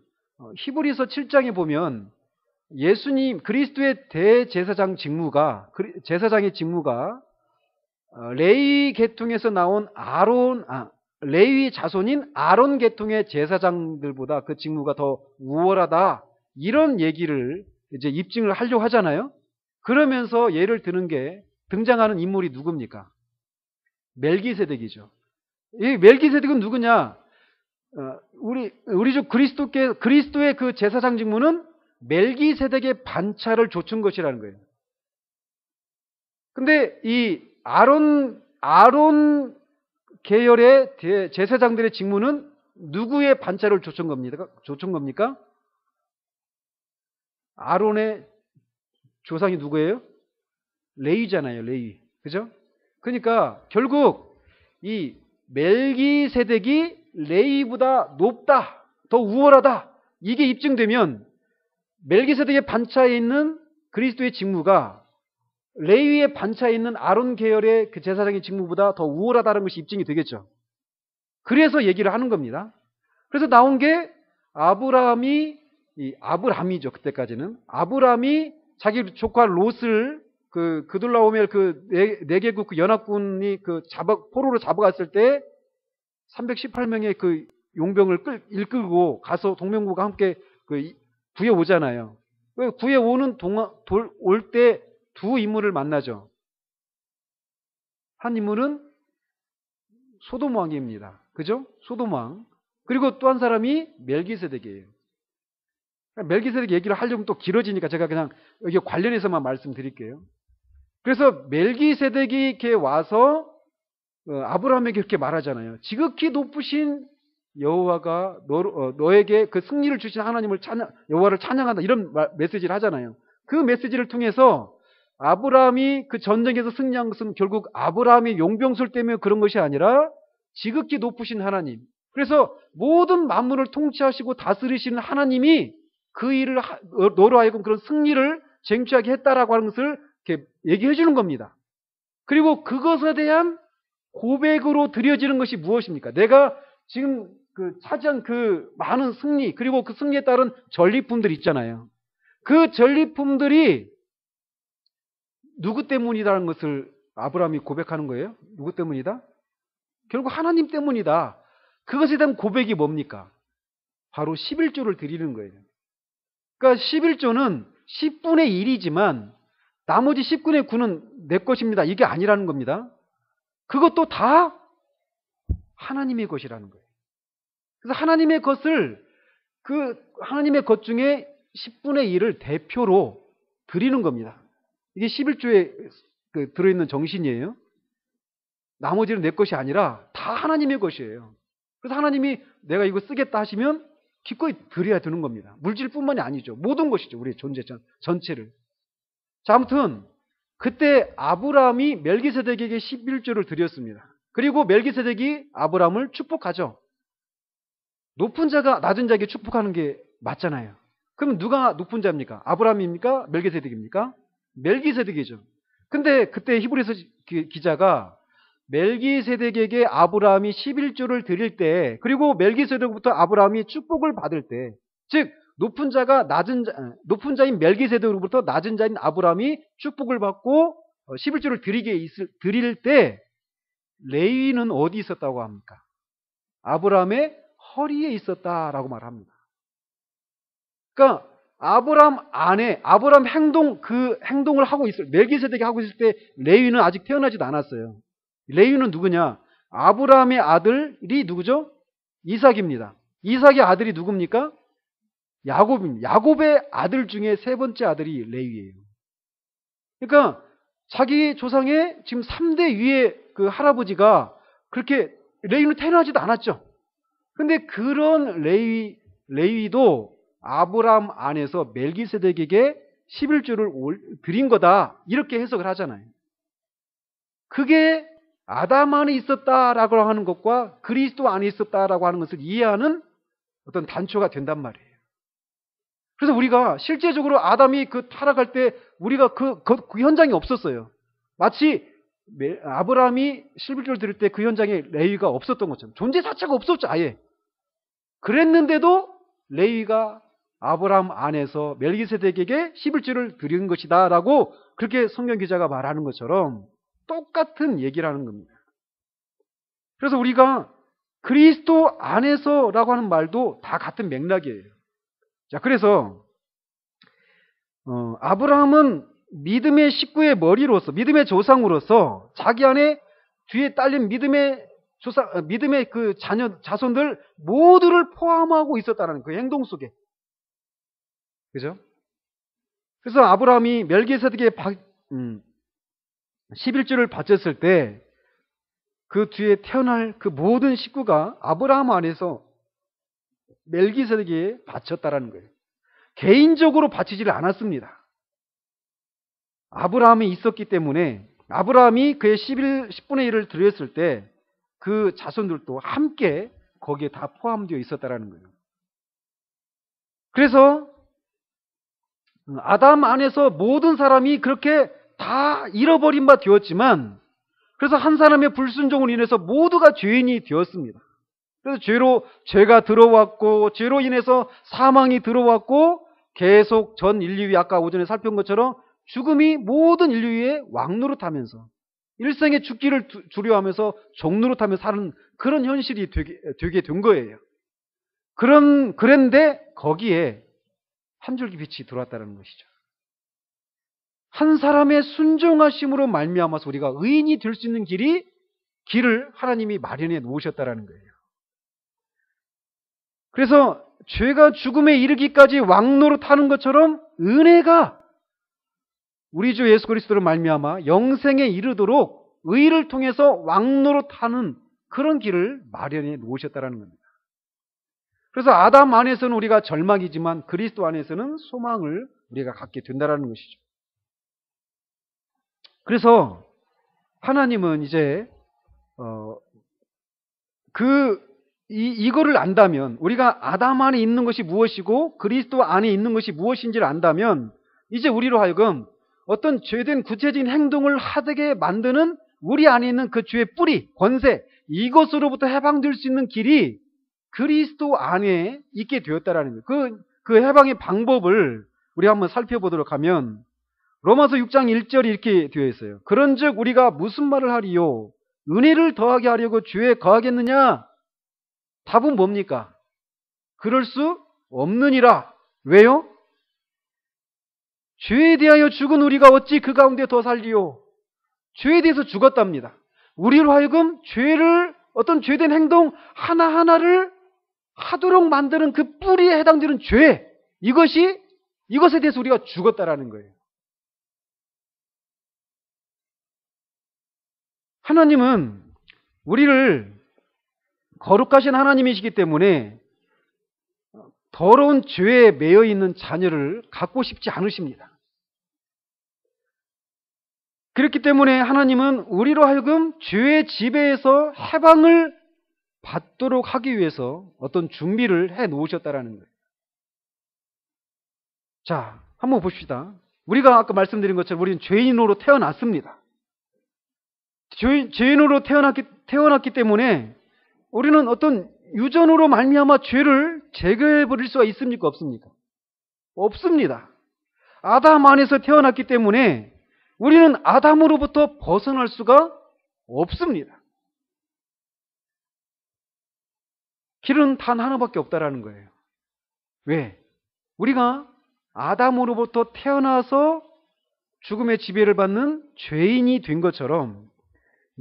히브리서 7장에 보면 예수님 그리스도의 대제사장 직무가, 제사장의 직무가 레위 계통에서 나온 레위 자손인 아론 계통의 제사장들보다 그 직무가 더 우월하다, 이런 얘기를 이제 입증을 하려고 하잖아요. 그러면서 예를 드는 게, 등장하는 인물이 누굽니까? 멜기세덱이죠. 이 멜기세덱은 누구냐? 우리 주 그리스도의 그 제사장 직무는 멜기세덱의 반차를 좇은 것이라는 거예요. 근데 이 아론 계열의 제사장들의 직무는 누구의 반차를 좇은 겁니까? 아론의 조상이 누구예요? 레위잖아요, 레위. 그죠? 그러니까 결국 이 멜기세덱이 레위보다 높다, 더 우월하다, 이게 입증되면 멜기세덱의 반차에 있는 그리스도의 직무가 레위의 반차에 있는 아론 계열의 그 제사장의 직무보다 더 우월하다는 것이 입증이 되겠죠. 그래서 얘기를 하는 겁니다. 그래서 나온 게 아브라함이죠. 그때까지는 아브라함이 자기 조카 롯을 그둘라오멜 네 개국 연합군이 포로로 잡아갔을 때 318명의 그 용병을 이끌고 가서 동명국과 함께 구해 오잖아요. 구해 오는 올 때 두 인물을 만나죠. 한 인물은 소돔 왕입니다. 그죠? 소돔 왕. 그리고 또 한 사람이 멜기세덱이에요. 멜기세덱 얘기를 하려면 또 길어지니까 제가 그냥 여기 관련해서만 말씀드릴게요. 그래서 멜기세덱이 이렇게 와서 아브라함에게 이렇게 말하잖아요. 지극히 높으신 여호와가 너에게 그 승리를 주신 하나님을 여호와를 찬양한다, 이런 메시지를 하잖아요. 그 메시지를 통해서 아브라함이 그 전쟁에서 승리한 것은 결국 아브라함이 용병술 때문에 그런 것이 아니라 지극히 높으신 하나님, 그래서 모든 만물을 통치하시고 다스리시는 하나님이 그 일을 너로 하여금 그런 승리를 쟁취하게 했다라고 하는 것을 이렇게 얘기해 주는 겁니다. 그리고 그것에 대한 고백으로 드려지는 것이 무엇입니까? 내가 지금 차지한 그 많은 승리, 그리고 그 승리에 따른 전리품들 있잖아요. 그 전리품들이 누구 때문이라는 것을 아브라함이 고백하는 거예요. 누구 때문이다? 결국 하나님 때문이다. 그것에 대한 고백이 뭡니까? 바로 11조를 드리는 거예요. 그러니까 11조는 10분의 1이지만 나머지 10분의 9는 내 것입니다, 이게 아니라는 겁니다. 그것도 다 하나님의 것이라는 거예요. 그래서 하나님의 것을, 하나님의 것 중에 10분의 1을 대표로 드리는 겁니다. 이게 11조에 들어있는 정신이에요. 나머지는 내 것이 아니라 다 하나님의 것이에요. 그래서 하나님이 내가 이거 쓰겠다 하시면 기꺼이 드려야 되는 겁니다. 물질뿐만이 아니죠. 모든 것이죠. 우리의 존재 전체를. 자, 아무튼 그때 아브라함이 멜기세덱에게 11조를 드렸습니다. 그리고 멜기세덱이 아브라함을 축복하죠. 높은 자가 낮은 자에게 축복하는 게 맞잖아요. 그럼 누가 높은 자입니까? 아브라함입니까? 멜기세덱입니까? 멜기세덱이죠. 근데 그때 히브리서 기자가 멜기세덱에게 아브라함이 11조를 드릴 때, 그리고 멜기세덱부터 아브라함이 축복을 받을 때, 즉 높은 자인 멜기세덱으로부터 낮은 자인 아브라함이 축복을 받고 11조를 드릴 때 레위는 어디 있었다고 합니까? 아브라함의 허리에 있었다라고 말합니다. 그러니까 아브라함 행동을 하고 멜기세덱이 하고 있을 때 레위는 아직 태어나지도 않았어요. 레위는 누구냐? 아브라함의 아들이 누구죠? 이삭입니다. 이삭의 아들이 누굽니까? 야곱입니다. 야곱의 아들 중에 세 번째 아들이 레위예요. 그러니까 자기 조상의 지금 3대 위의 그 할아버지가 그렇게 레위는 태어나지도 않았죠. 근데 그런 레위도 아브라함 안에서 멜기세덱에게 11조를 드린 거다. 이렇게 해석을 하잖아요. 그게 아담 안에 있었다라고 하는 것과 그리스도 안에 있었다라고 하는 것을 이해하는 어떤 단초가 된단 말이에요. 그래서 우리가 실제적으로 아담이 그 타락할 때 우리가 그 현장이 없었어요. 마치 아브라함이 11조를 드릴 때 그 현장에 레위가 없었던 것처럼 존재 자체가 없었죠. 아예. 그랬는데도 레위가 아브라함 안에서 멜기세덱에게 11조를 드린 것이다 라고 그렇게 성경 기자가 말하는 것처럼 똑같은 얘기를 하는 겁니다. 그래서 우리가 그리스도 안에서라고 하는 말도 다 같은 맥락이에요. 자, 그래서 아브라함은 믿음의 식구의 머리로서, 믿음의 조상으로서 자기 안에 뒤에 딸린 믿음의 그 자손들 모두를 포함하고 있었다는 그 행동 속에. 그죠? 그래서 아브라함이 멜기세덱의 11조를 바쳤을 때 그 뒤에 태어날 그 모든 식구가 아브라함 안에서 멜기세덱에 바쳤다라는 거예요. 개인적으로 바치지를 않았습니다. 아브라함이 있었기 때문에 아브라함이 그의 10분의 1을 드렸을 때 그 자손들도 함께 거기에 다 포함되어 있었다라는 거예요. 그래서 아담 안에서 모든 사람이 그렇게 다 잃어버린 바 되었지만, 그래서 한 사람의 불순종으로 인해서 모두가 죄인이 되었습니다. 그래서 죄가 들어왔고, 죄로 인해서 사망이 들어왔고, 계속 전 인류에 아까 오전에 살펴본 것처럼 죽음이 모든 인류의 왕노릇하면서 일생의 죽기를 두려워하면서 종노릇하며 사는 그런 현실이 되게 된 거예요. 그런데 거기에 한 줄기 빛이 들어왔다는 것이죠. 한 사람의 순종하심으로 말미암아서 우리가 의인이 될 수 있는 길을 하나님이 마련해 놓으셨다라는 거예요. 그래서 죄가 죽음에 이르기까지 왕노릇하는 것처럼 은혜가 우리 주 예수 그리스도로 말미암아 영생에 이르도록 의를 통해서 왕노릇하는 그런 길을 마련해 놓으셨다라는 겁니다. 그래서 아담 안에서는 우리가 절망이지만 그리스도 안에서는 소망을 우리가 갖게 된다라는 것이죠. 그래서 하나님은 이제 이거를 안다면, 우리가 아담 안에 있는 것이 무엇이고 그리스도 안에 있는 것이 무엇인지를 안다면 이제 우리로 하여금 어떤 죄된 구체적인 행동을 하게 만드는 우리 안에 있는 그 죄의 뿌리, 권세, 이것으로부터 해방될 수 있는 길이 그리스도 안에 있게 되었다라는 거예요. 그 해방의 방법을 우리 한번 살펴보도록 하면 로마서 6장 1절이 이렇게 되어 있어요. 그런즉 우리가 무슨 말을 하리요? 은혜를 더하게 하려고 죄에 거하겠느냐? 답은 뭡니까? 그럴 수 없느니라. 왜요? 죄에 대하여 죽은 우리가 어찌 그 가운데 더 살리요? 죄에 대해서 죽었답니다. 우리로 하여금 어떤 죄된 행동 하나하나를 하도록 만드는 그 뿌리에 해당되는 죄, 이것에 대해서 우리가 죽었다라는 거예요. 하나님은 우리를 거룩하신 하나님이시기 때문에 더러운 죄에 매여 있는 자녀를 갖고 싶지 않으십니다. 그렇기 때문에 하나님은 우리로 하여금 죄의 지배에서 해방을 받도록 하기 위해서 어떤 준비를 해 놓으셨다라는 거예요. 자, 한번 봅시다. 우리가 아까 말씀드린 것처럼 우리는 죄인으로 태어났습니다. 죄인으로 태어났기 때문에 우리는 어떤 유전으로 말미암아 죄를 제거해 버릴 수가 있습니까? 없습니까? 없습니다. 아담 안에서 태어났기 때문에 우리는 아담으로부터 벗어날 수가 없습니다. 길은 단 하나밖에 없다라는 거예요. 왜? 우리가 아담으로부터 태어나서 죽음의 지배를 받는 죄인이 된 것처럼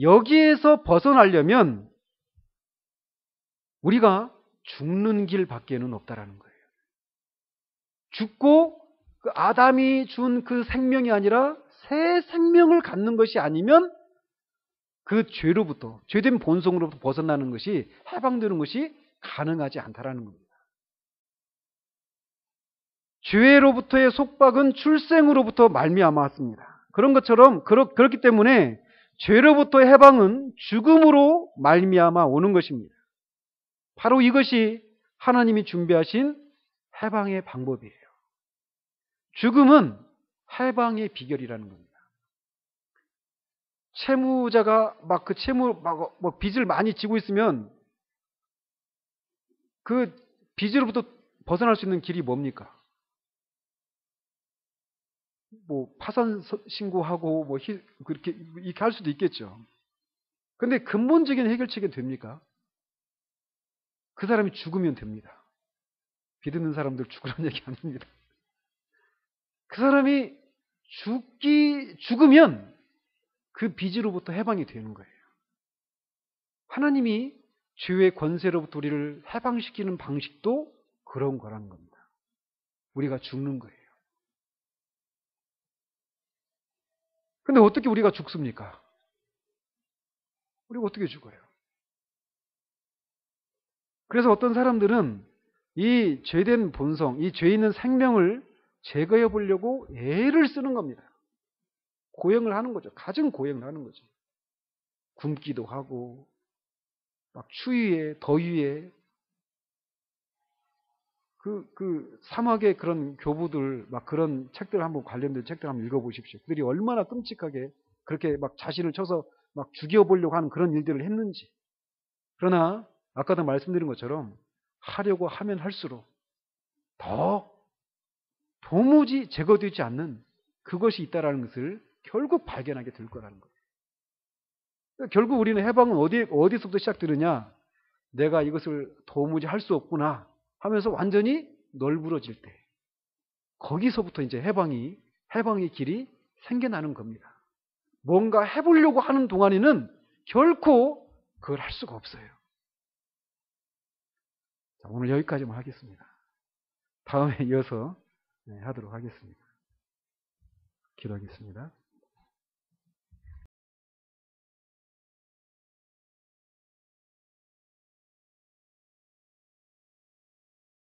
여기에서 벗어나려면 우리가 죽는 길밖에는 없다라는 거예요. 죽고 그 아담이 준 그 생명이 아니라 새 생명을 갖는 것이 아니면 그 죄로부터, 죄된 본성으로부터 벗어나는 것이, 해방되는 것이 가능하지 않다라는 겁니다. 죄로부터의 속박은 출생으로부터 말미암아 왔습니다. 그런 것처럼 그렇기 때문에 죄로부터의 해방은 죽음으로 말미암아 오는 것입니다. 바로 이것이 하나님이 준비하신 해방의 방법이에요. 죽음은 해방의 비결이라는 겁니다. 채무자가 빚을 많이 지고 있으면 그 빚으로부터 벗어날 수 있는 길이 뭡니까? 파산 신고하고 그렇게 이렇게 할 수도 있겠죠. 근데 근본적인 해결책이 됩니까? 그 사람이 죽으면 됩니다. 빚 있는 사람들 죽으라는 얘기 아닙니다. 그 사람이 죽으면 그 빚으로부터 해방이 되는 거예요. 하나님이 죄의 권세로부터 우리를 해방시키는 방식도 그런 거라는 겁니다. 우리가 죽는 거예요. 근데 어떻게 우리가 죽습니까? 우리가 어떻게 죽어요? 그래서 어떤 사람들은 이 죄된 본성, 이 죄 있는 생명을 제거해 보려고 애를 쓰는 겁니다. 고행을 하는 거죠. 갖은 고행을 하는 거죠. 굶기도 하고, 막 추위에, 더위에, 사막의 그런 교부들, 막 그런 책들 한번 관련된 책들 한번 읽어보십시오. 그들이 얼마나 끔찍하게 그렇게 막 자신을 쳐서 막 죽여보려고 하는 그런 일들을 했는지. 그러나, 아까도 말씀드린 것처럼 하려고 하면 할수록 더 도무지 제거되지 않는 그것이 있다라는 것을 결국 발견하게 될 거라는 거예요. 결국 우리는 해방은 어디서부터 시작되느냐? 내가 이것을 도무지 할 수 없구나 하면서 완전히 널브러질 때, 거기서부터 이제 해방의 길이 생겨나는 겁니다. 뭔가 해보려고 하는 동안에는 결코 그걸 할 수가 없어요. 자, 오늘 여기까지만 하겠습니다. 다음에 이어서 하도록 하겠습니다. 기도하겠습니다.